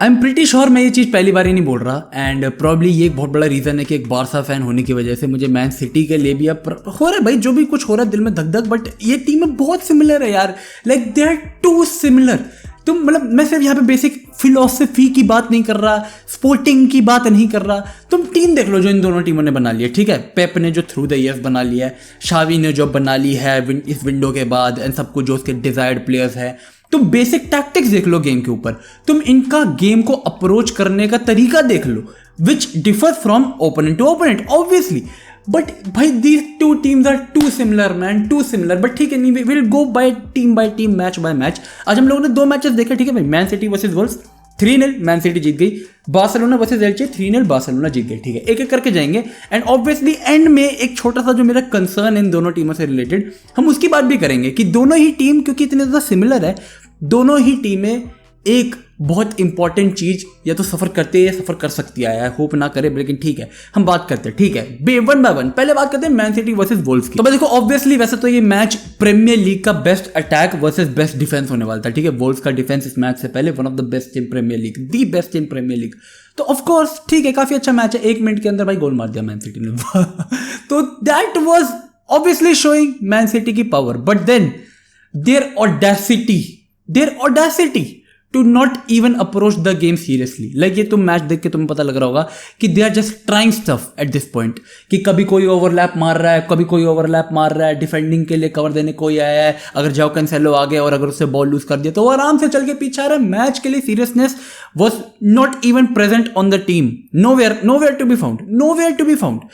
I am pretty sure मैं ये चीज़ पहली बार ही नहीं बोल रहा, एंड प्रॉब्ली ये एक बहुत बड़ा रीज़न है कि एक बारसा फैन होने की वजह से मुझे मैन सिटी के लिए भी अब हो रहा है भाई, जो भी कुछ हो रहा है दिल में धक धक, बट ये टीमें बहुत सिमिलर है यार, like they are too similar. तुम मतलब मैं सिर्फ यहाँ पे बेसिक फिलोसफी की बात नहीं कर रहा, स्पोर्टिंग की बात नहीं कर रहा, तुम टीम देख लो जो इन दोनों टीमों ने बना लिया, ठीक है। पेप ने जो थ्रू द ईयर्स बना लिया है, शावी ने जो बना ली है इस विंडो के बाद, एंड सब कुछ जो उसके डिजायर्ड प्लेयर्स है। तुम बेसिक टैक्टिक्स देख लो गेम के ऊपर, तुम इनका गेम को अप्रोच करने का तरीका देख लो, which differ from opponent to opponent obviously. But भाई these two teams are too similar man, too similar. But ठीक है, नहीं will go by team, match by match. आज हम लोगों ने 2 मैचेस देखे, ठीक है भाई। Man City versus Wolves 3-0 Man City जीत गई, बार्सिलोना वर्सेस एल्चे 3-0 बार्सिलोना जीत गई, ठीक है। एक एक करके जाएंगे, एंड ऑब्वियसली एंड में एक छोटा सा जो मेरा कंसर्न इन दोनों टीमों से रिलेटेड, हम उसकी बात भी करेंगे कि दोनों ही टीम क्योंकि इतने ज़्यादा सिमिलर है, दोनों ही टीमें एक बहुत इंपॉर्टेंट चीज या तो सफर करते या सफर कर सकती है, होप ना करे, लेकिन ठीक है हम बात करते हैं, ठीक है। 1 बाय 1 पहले बात करते हैं मैन सिटी वर्सेस वुल्व्स की। तो देखो ऑब्वियसली वैसे तो ये मैच प्रीमियर लीग का best attack versus best defence होने वाला था, ठीक है। वुल्व्स का डिफेंस इस मैच से पहले one of the best in premier league, the best in premier league. तो ऑफ कोर्स ठीक है, काफी अच्छा मैच है। 1 मिनट के अंदर भाई गोल मार दिया मैन सिटी ने तो that was obviously showing Man City की power, but then their audacity to not even approach the game seriously। Like ये तुम मैच देख के तुम्हें पता लग रहा होगा कि they are just trying stuff at this point, कि कभी कोई ओवरलैप मार रहा है, कभी कोई ओवरलैप मार रहा है, डिफेंडिंग के लिए कवर देने कोई आया है, अगर जाओ कैंसेलो आ गया और अगर उससे बॉल लूज कर दिया तो वो आराम से चल के पीछे आ रहा है। मैच के लिए seriousness was not even present on the team, nowhere to be found।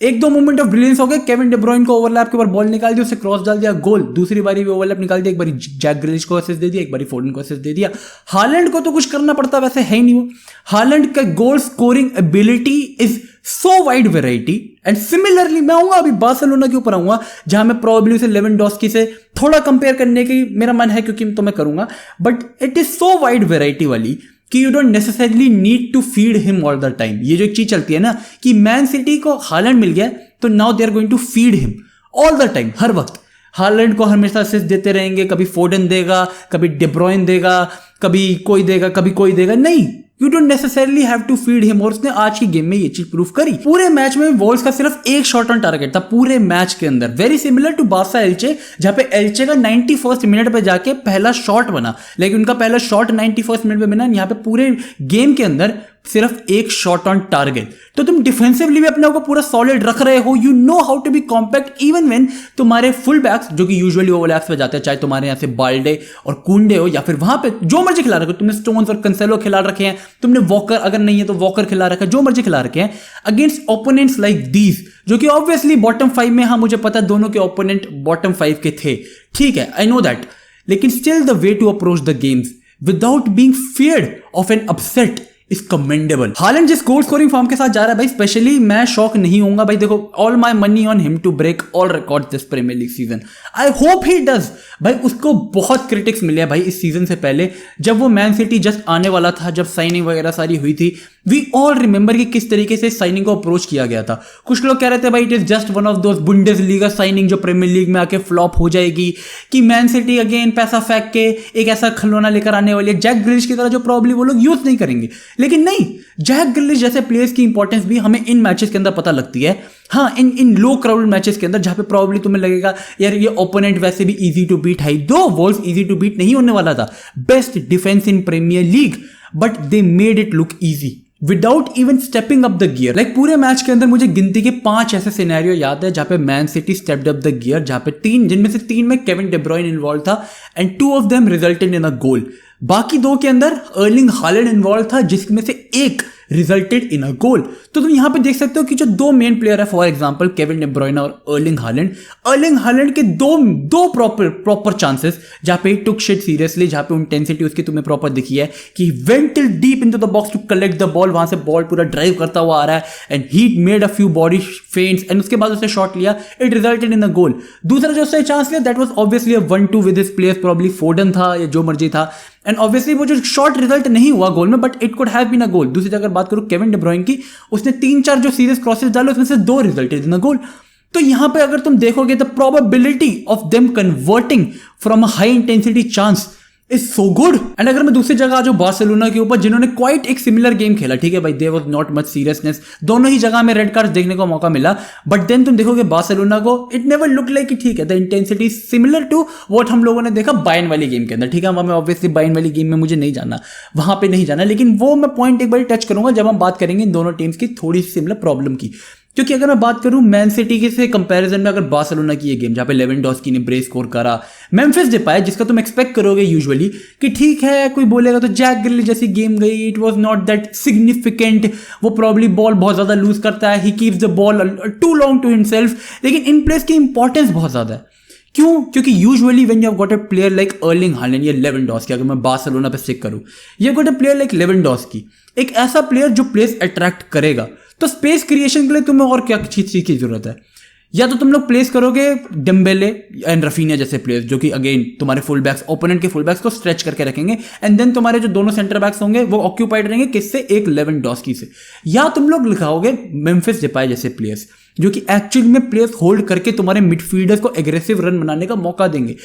1-2 moment of brilliance हो गए, केविन डे ब्रुयन को ओवरलैप के ऊपर बॉल निकाल दी, उससे क्रॉस डाल दिया, गोल। दूसरी बारी भी ओवरलैप निकाल दिया, एक बारी जैक ग्रिलिश को असिस्ट दे दिया, एक बारी फोर्डन को असिस्ट दे दिया। हालैंड को तो कुछ करना पड़ता, वैसे है ही नहीं वो। हालैंड का goal scoring ability is so wide variety, and similarly मैं आऊंगा अभी बार्सिलोना के ऊपर आऊंगा, जहां मैं प्रोबेबली उसे लेवेंडोस्की से थोड़ा कंपेयर करने की मेरा मन है, क्योंकि तो मैं करूंगा, but it is so wide variety वाली कि you don't necessarily need to feed him all the time. ये जो एक चीज चलती है ना कि मैन सिटी को हालैंड मिल गया तो now they are going to feed him all the time, हर वक्त हालैंड को हमेशा असिस्ट देते रहेंगे। कभी फोर्डन देगा, कभी डे ब्रुयन देगा, कभी कोई देगा, नहीं, you don't necessarily have to feed him. और उसने आज की गेम में ये चीज प्रूव करी। पूरे मैच में वॉल्स का सिर्फ 1 शॉट ऑन टारगेट था पूरे मैच के अंदर, very similar to Barca Elche, जहां पे एल्चे का 91st मिनट पे जाके पहला शॉट बना, लेकिन उनका पहला शॉट 91st मिनट पे बना। यहाँ पे पूरे गेम के अंदर सिर्फ 1 शॉट ऑन टारगेट। तो तुम डिफेंसिवली भी अपने आप को पूरा सॉलिड रख रहे हो, you know how to be compact even when तुम्हारे फुल बैक्स जो कि यूजुअली ओवरलैप्स पे जाते हैं, चाहे तुम्हारे यहाँ से बाल्डे और कुंडे हो या फिर वहां पे जो मर्जी खिला रखे हो, तुमने स्टोन्स और कंसेलो खिला रखे हैं, तुमने वॉकर अगर नहीं है तो वॉकर खिला रखा है, जो मर्जी खिला रखे हैं अगेंस्ट ओपोनेंट्स लाइक दीज, जो कि ऑब्वियसली बॉटम 5 में, हाँ मुझे पता दोनों के ओपोनेंट बॉटम 5 के थे, ठीक है, आई नो दैट, लेकिन still the way to approach the games without being feared of an upset is commendable. Haaland जिस गोल स्कोरिंग फॉर्म के साथ जा रहा है भाई, स्पेशली मैं शॉक नहीं होऊंगा भाई। देखो all my money on him to break all record this premier league season, I hope he does भाई। उसको बहुत क्रिटिक्स मिले हैं भाई इस सीजन से पहले, जब वो मैन सिटी जस्ट आने वाला था, जब साइनिंग वगैरह सारी हुई थी। वी ऑल रिमेंबर कि किस तरीके से साइनिंग को अप्रोच किया गया था। कुछ लोग कह रहे थे भाई it is just one of those Bundesliga signing जो प्रीमियर लीग में आके फ्लॉप हो जाएगी, कि मैन सिटी अगेन पैसा फेंक के एक ऐसा खिलौना लेकर आने वाली है जैक ग्रिलिश की तरह, जो प्रॉब्ली वो लोग यूज नहीं करेंगे। लेकिन नहीं, जैक ग्रिलिश जैसे प्लेयर्स की इंपॉर्टेंस भी हमें इन मैचेस के अंदर पता लगती है। हाँ, इन लो क्राउडेड मैचेस के अंदर, जहां पे प्रॉब्ली तुम्हें लगेगा यार ये ओपोनेंट वैसे भी इजी टू बीट है, दो वॉल्व्स इजी टू बीट नहीं होने वाला था, best defence in premier league, but they made it look easy without even stepping up the gear. Like पूरे मैच के अंदर मुझे गिनती के 5 ऐसे सिनेरियो याद है जहां पे Man City stepped up the gear, जहां पे 3, जिनमें से 3 में केविन डे ब्रुयन इन्वॉल्व था, and 2 of them resulted in a goal. बाकी 2 के अंदर अर्लिंग हालैंड इन्वॉल्व था, जिसमें से 1 रिजल्टेड इन अ गोल। तो तुम यहां पे देख सकते हो कि जो 2 मेन प्लेयर है, फॉर एग्जांपल केविन डे ब्रुयन और अर्लिंग हालैंड के दो प्रॉपर चांसेस जहां पे टुक शिट सीरियसली, जहां पे इंटेंसिटी उसकी तुम्हें प्रॉपर दिखी है कि went till deep into the box to collect the ball, वहां से बॉल पूरा ड्राइव करता हुआ आ रहा है, and he made a few body फेंट्स, and उसके बाद उसने शॉट लिया, इट रिजल्टेड इन अ गोल। दूसरा जो उसने चांस लिया that was obviously a 1-2 with his players, probably फोर्डन था या जो मर्जी था, एंड ऑब्वियसली वो जो शॉट रिजल्ट नहीं हुआ गोल में, but it could have been a goal. दूसरी अगर बात करूं केविन डे ब्रुयन की, उसने 3-4 जो सीरियस क्रॉसेस डाले, उसमें से 2 रिजल्टेड इन अ गोल। तो यहां पे अगर तुम देखोगे the probability of them converting from a high intensity chance is so good. And अगर मैं दूसरी जगह आ जाऊं बार्सिलोना के ऊपर, जिन्होंने क्वाइट एक सिमिलर गेम खेला, ठीक है भाई, there was not much seriousness, दोनों ही जगह में रेड कार्ड देखने को मौका मिला, बट देन तुम देखोगे बार्सिलोना को इट नेवर लुक लाइक कि ठीक है the intensity similar to what हम लोगों ने देखा बायर्न वाली गेम के अंदर, ठीक है। मैं ऑब्वियसली बायर्न वाली गेम में मुझे नहीं जाना, वहां पे नहीं जाना, लेकिन वो मैं पॉइंट एक बार टच करूंगा जब हम बात करेंगे इन दोनों टीम्स की थोड़ी सी सिमिलर प्रॉब्लम की। क्योंकि अगर मैं बात करूं मैन सिटी के से कंपैरिजन में, अगर बार्सिलोना की ये गेम जहां पे लेवेंडोस्की ने ब्रेक स्कोर करा, मेम्फिस डिपाई जिसका तुम एक्सपेक्ट करोगे यूजुअली कि ठीक है कोई बोलेगा तो जैक ग्रिलिश जैसी गेम गई, it was not that significant, वो प्रॉब्ली बॉल बहुत ज्यादा लूज करता है, he keeps the ball too long to himself, लेकिन इन प्लेस की इंपॉर्टेंस बहुत ज्यादा है। क्यों? क्योंकि usually when you have got a player like Erling Haaland या लेवेंडोस्की, अगर मैं बार्सिलोना पे स्टिक करूं, you have got a player like Lewandowski, एक ऐसा प्लेयर जो प्लेस अट्रैक्ट करेगा, तो स्पेस क्रिएशन के लिए तुम्हें और क्या चीज की जरूरत है? या तो तुम लोग प्लेस करोगे डेम्बेले एंड रफीनिया जैसे प्लेयर्स, जो कि अगेन तुम्हारे फुल बैक्स, ओपोनेंट के फुल बैक्स को स्ट्रेच करके रखेंगे, एंड देन तुम्हारे जो दोनों सेंटर बैक्स होंगे वो ऑक्यूपाइड रहेंगे किससे? एक लेवेंडोस्की से। या तुम लोग लिखाओगे मेम्फिस डिपाई जैसे प्लेयर्स, जो कि एक्चुअली में प्लेस होल्ड करके तुम्हारे मिडफील्डर्स को एग्रेसिव रन बनाने का मौका देंगे।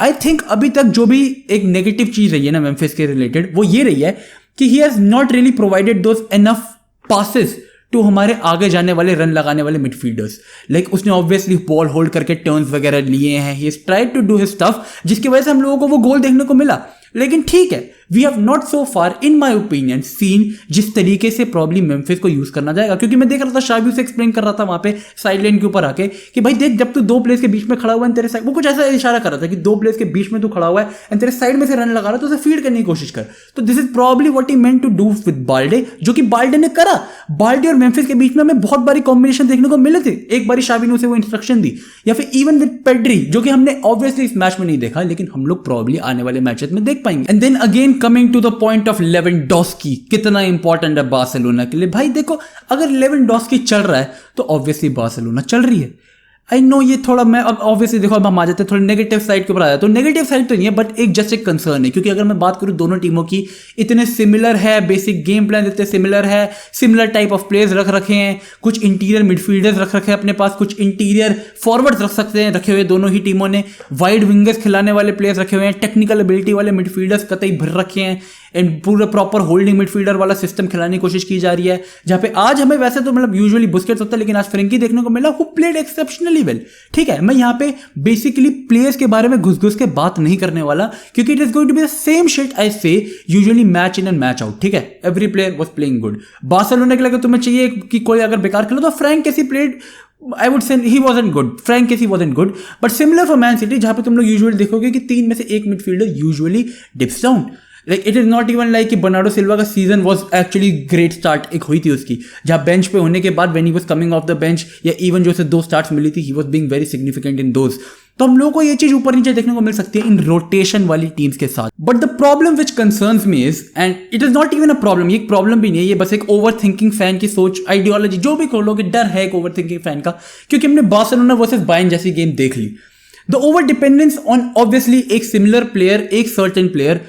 आई थिंक अभी तक जो भी एक नेगेटिव चीज रही है ना मेम्फिस के रिलेटेड, वो ये रही है कि he has not really provided those enough passes to हमारे आगे जाने वाले रन लगाने वाले मिडफील्डर्स। लाइक उसने ऑब्वियसली बॉल होल्ड करके टर्न्स वगैरह लिए हैं, he has tried to do his stuff, जिसकी वजह से हम लोगों को वो गोल देखने को मिला। लेकिन ठीक है, we have not so far in my opinion seen जिस तरीके से प्रॉब्ली मेम्फिस को यूज करना जाएगा। क्योंकि मैं देख रहा था शाबी से एक्सप्लेन कर रहा था वहां पे साइड लाइन के ऊपर आके कि भाई देख, जब तू दो प्लेस के बीच में खड़ा हुआ है तेरे साइड, वो कुछ ऐसा इशारा कर रहा था कि दो प्लेस के बीच में तू खड़ा हुआ है एंड तेरे साइड में से रन लगा रहा है, तो उसे फीड करने की कोशिश कर। तो this is probably what he meant to do with Balde, जो कि बाल्डे ने करा। बाल्डे और मेम्फिस के बीच में हमें बहुत बारी कॉम्बिनेशन देखने को मिले थे। एक बारी शाबी ने उसे वो इंस्ट्रक्शन दी, या फिर इवन विद पेड्री, जो कि हमने ऑब्वियसली इस मैच में नहीं देखा, लेकिन हम लोग प्रॉब्ली आने वाले मैचेस में देख पाएंगे। And then again coming to the point of Lewandowski, कितना इंपॉर्टेंट है बार्सिलोना के लिए। भाई देखो, अगर लेवेंडोस्की चल रहा है तो ऑब्वियसली बार्सिलोना चल रही है। आई नो ये थोड़ा, मैं अब ऑब्वियसली देखो अब हम आ जाते हैं थोड़े नेगेटिव साइड के ऊपर आ जाते हैं, तो नेगेटिव साइड तो नहीं है, बट एक जस्ट एक कंसर्न है। क्योंकि अगर मैं बात करूं दोनों टीमों की, इतने सिमिलर है, बेसिक गेम प्लान इतने सिमिलर है, सिमिलर टाइप ऑफ प्लेयर्स रख रखे हैं, कुछ इंटीरियर मिडफील्डर्स रख रखे हैं अपने पास, कुछ इंटीरियर फॉरवर्ड्स रख सकते हैं, रखे हुए दोनों ही टीमों ने, वाइड विंगर्स खिलाने वाले प्लेयर्स रखे हुए हैं, टेक्निकल एबिलिटी वाले मिडफील्डर्स कतई भर रखे हैं, एंड पूरा प्रॉपर होल्डिंग मिडफील्डर वाला सिस्टम खिलाने की कोशिश की जा रही है। जहां पे आज हमें वैसे तो मतलब यूजुअली बुस्केट्स होता है, लेकिन आज फ्रेंकी देखने को मिला, हु प्लेड एक्सेप्शनली वेल। ठीक है, मैं यहाँ पे बेसिकली प्लेयर्स के बारे में घुस के बात नहीं करने वाला, क्योंकि it is going to be the same shit I say usually match in and match out. ठीक है, every player was playing good. Barcelona के लिए अगर तुम्हें चाहिए कि कोई अगर बेकार खेलो तो फ्रैंक कैसी played, I would say he wasn't good. Frank Kessie wasn't good. But similar for Man City, जहां पे तुम लोग यूजुअली देखोगे कि तीन में से एक midfielder usually dips down. Like it is not even like कि बर्नार्डो सिल्वा का season was actually great start एक हुई थी उसकी, जहां बेंच पे होने के बाद when he was coming of the bench, या इवन जो उसे 2 स्टार्ट्स मिली थी, he was being very significant in those. तो हम लोगों को ये चीज ऊपर नीचे देखने को मिल सकती है इन रोटेशन वाली टीम्स के साथ। But the problem which concerns me is, and it is not even a problem, ये एक प्रॉब्लम भी नहीं है, ये बस एक ओवर थिंकिंग फैन की सोच, आइडियोलॉजी, जो भी कह लो, कि डर है एक ओवर थिंकिंग फैन का। क्योंकि हमने बार्सिलोना वर्सेस बायर्न जैसी गेम देख ली। The over dependence on obviously एक सिमिलर प्लेयर, एक certain player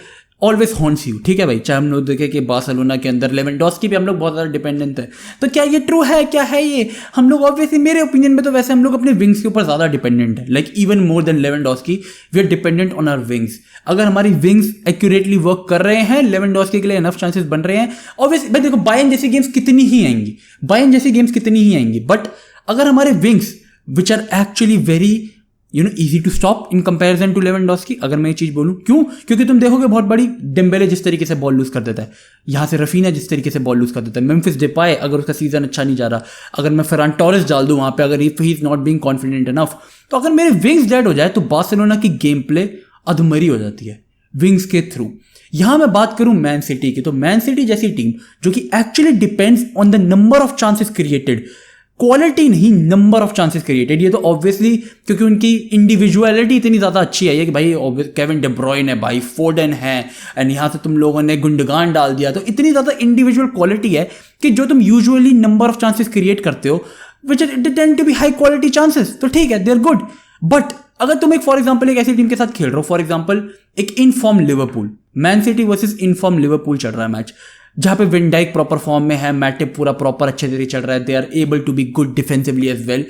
always haunts you. ठीक है भाई, चाहे हम लोग देखें कि बार्सिलोना के अंदर लेवेंडोस्की पे हम लोग बहुत ज़्यादा डिपेंडेंट है, तो क्या ये ट्रू है? क्या है ये? हम लोग ऑब्वियसली, मेरे ओपिनियन में तो वैसे हम लोग अपने विंग्स के ऊपर ज़्यादा डिपेंडेंट है। Like even more than Lewandowski we are dependent on our wings. अगर हमारी विंग्स एक्यूरेटली वर्क कर रहे हैं, लेवेंडोस्की के लिए इनफ चांसेस बन रहे हैं। ऑब्वियसली भाई देखो, बायर्न जैसी गेम्स कितनी ही आएंगी, बायर्न जैसी गेम्स कितनी ही आएंगी, बट अगर हमारे wings which are actually very easy to stop in comparison to Lewandowski, अगर मैं ये चीज बोलूं, क्यों? क्योंकि तुम देखोगे बहुत बड़ी डेम्बेले जिस तरीके से बॉल लूज कर देता है, यहां से रफीना जिस तरीके से बॉल लूज कर देता है, मेम्फिस डिपाई अगर उसका सीजन अच्छा नहीं जा रहा, अगर मैं फरहान टोरेस डाल दूं वहां पे, अगर he is not being confident enough, तो अगर मेरे विंग्स डेड हो जाए तो बार्सिलोना की गेम प्ले अधमरी हो जाती है विंग्स के थ्रू। यहां मैं बात करूं मैन सिटी की, तो मैन सिटी जैसी टीम जो कि actually depends on the number of chances created, quality नहीं, नंबर ऑफ चांसेस क्रिएटेड। ये तो ऑब्वियसली क्योंकि उनकी इंडिविजुअलिटी इतनी ज़्यादा अच्छी है कि भाई केविन डे ब्रुयने है, भाई फोर्डन है, एंड यहाँ से तुम लोगों ने गुंडगान डाल दिया, तो इतनी ज़्यादा इंडिविजुअल क्वालिटी है कि जो तुम usually number of chances create करते हो which tend to be high quality chances, तो ठीक है, दे आर गुड। बट अगर तुम एक फॉर एग्जाम्पल एक ऐसी टीम के साथ खेल रहे हो, फॉर एग्जाम्पल एक inform Liverpool, man City versus inform Liverpool चल रहा है मैच, जहां पे विन डाइक प्रॉपर फॉर्म में है, मैटिप पूरा प्रॉपर अच्छे तरीके चल रहा है, they are able to be good defensively as well.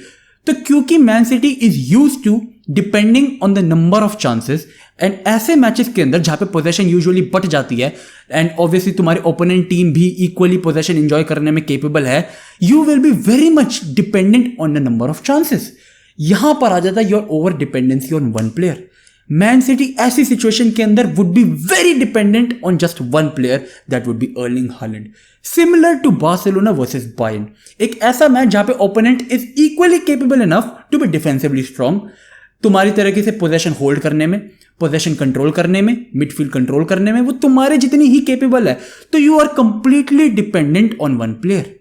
तो क्योंकि man city is used to depending on the number of chances and ऐसे मैचेस के अंदर जहाँ पे पोजेशन यूजुअली बट जाती है एंड ऑब्वियसली तुम्हारी ओपोनेंट टीम भी इक्वली पोजेशन एंजॉय करने में केपेबल है, you will be very much dependent on the number of chances. यहां पर आ जाता है your over dependency on one player. Man city ऐसी सिचुएशन के अंदर would be very dependent on just one player, that would be Erling Haaland. Similar to Barcelona versus Bayern, एक ऐसा मैच जहां पे opponent is equally capable enough to be defensively strong, तुम्हारी तरीके से पोजेशन होल्ड करने में, पोजेशन कंट्रोल करने में, मिडफील्ड कंट्रोल करने में वो तुम्हारे जितनी ही केपेबल है। तो you are completely dependent on one player,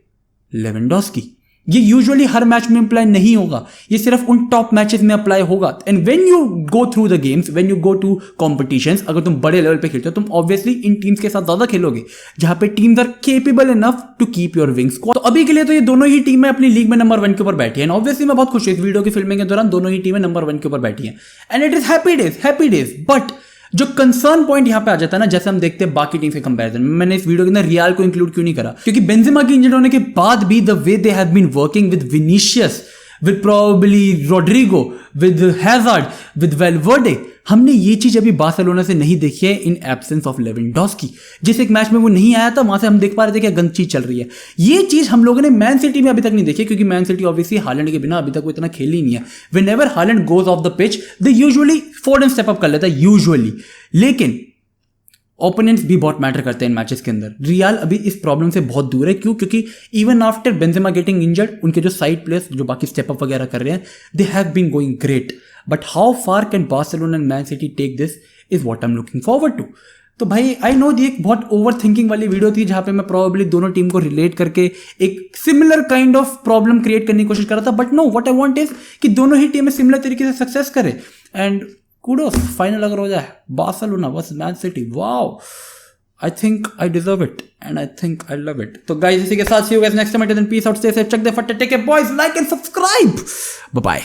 Lewandowski. ये यूजुअली हर मैच में अप्लाई नहीं होगा, ये सिर्फ उन टॉप मैचेस में अप्लाई होगा। And when you go through the games, when you go to competitions, अगर तुम बड़े लेवल पे खेलते हो तुम ऑब्वियसली इन टीम्स के साथ ज्यादा खेलोगे जहां पे teams are capable enough to keep your wings. तो अभी के लिए तो ये दोनों ही टीमें अपनी लीग में नंबर 1 के ऊपर बैठी है। ऑब्वियसली मैं बहुत खुश हूं, इस वीडियो की फिल्मिंग के दौरान दोनों ही टीमें नंबर 1 के ऊपर बैठी है and it is happy days. But जो कंसर्न पॉइंट यहां पे आ जाता है ना, जैसे हम देखते हैं बाकी टीम के कंपैरिजन में, मैंने इस वीडियो के अंदर रियल को इंक्लूड क्यों नहीं करा, क्योंकि बेंजेमा की इंजर्ड होने के बाद भी the way they have been working with Vinicius, with probably Rodrigo, with Hazard, with Valverde, हमने ये चीज अभी बार्सिलोना से नहीं देखी है इन एब्सेंस ऑफ लेवेंडोस्की। जिस एक मैच में वो नहीं आया था वहां से हम देख पा रहे थे कि गंद चीज चल रही है। ये चीज हम लोगों ने मैन सिटी में अभी तक नहीं देखी, क्योंकि मैन सिटी ऑब्वियसली हालैंड के बिना अभी तक वो इतना खेल ही नहीं है। Whenever Holland goes off the pitch they usually फोर्डन step up कर लेता है यूजुअली, लेकिन ओपोनेंट्स भी बहुत मैटर करते हैं इन मैचेस के अंदर। रियल अभी इस प्रॉब्लम से बहुत दूर है। क्यों? क्योंकि even after Benzema getting injured, उनके जो साइड प्लेयर्स जो बाकी स्टेप अप वगैरह कर रहे हैं, they have been going great. But how far can Barcelona and man city take this is what I am looking forward to. तो भाई आई नो ये एक बहुत ओवर थिंकिंग वाली वीडियो थी जहां पे मैं प्रोबेबली दोनों टीम को रिलेट करके एक similar kind of problem create करने की कोशिश कर रहा था। But no, what I want is कि दोनों ही टीमें सिमिलर तरीके से सक्सेस करें एंड कुडोस फाइनल अगर हो जाए Barcelona versus man city, wow, I think I deserve it and I think I love it. So guys, इसी के साथ see you guys next time. Until then, peace out, stay safe, check the fat, take care boys, like and subscribe. Bye bye.